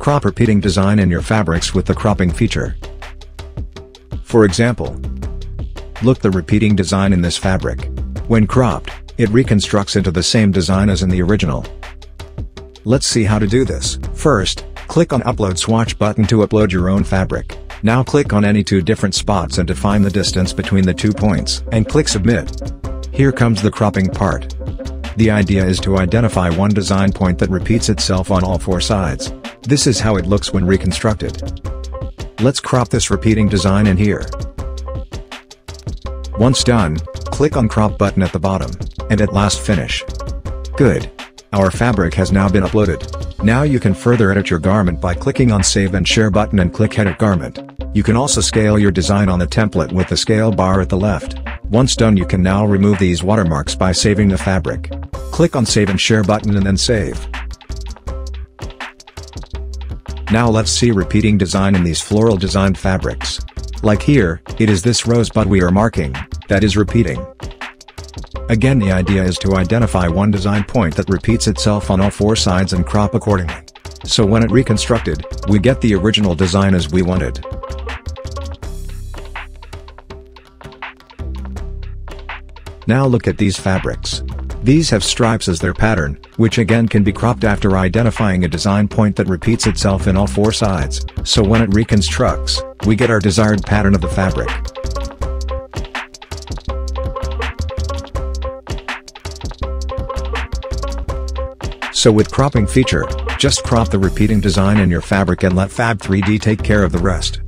crop repeating design in your fabrics with the cropping feature. For example, look the repeating design in this fabric. When cropped, it reconstructs into the same design as in the original. Let's see how to do this. First, click on Upload Swatch button to upload your own fabric. Now click on any two different spots and define the distance between the 2 points, and click Submit. Here comes the cropping part. The idea is to identify one design point that repeats itself on all 4 sides. This is how it looks when reconstructed. Let's crop this repeating design in here. Once done, click on Crop button at the bottom, and at last finish. Good. Our fabric has now been uploaded. Now you can further edit your garment by clicking on Save and Share button and click Edit Garment. You can also scale your design on the template with the scale bar at the left. Once done, you can now remove these watermarks by saving the fabric. Click on Save and Share button and then save. Now let's see repeating design in these floral designed fabrics. Like here, it is this rosebud we are marking, that is repeating. Again, the idea is to identify one design point that repeats itself on all 4 sides and crop accordingly. So when it reconstructed, we get the original design as we wanted. Now look at these fabrics. These have stripes as their pattern, which again can be cropped after identifying a design point that repeats itself in all 4 sides, so when it reconstructs, we get our desired pattern of the fabric. So with cropping feature, just crop the repeating design in your fabric and let Fab3D take care of the rest.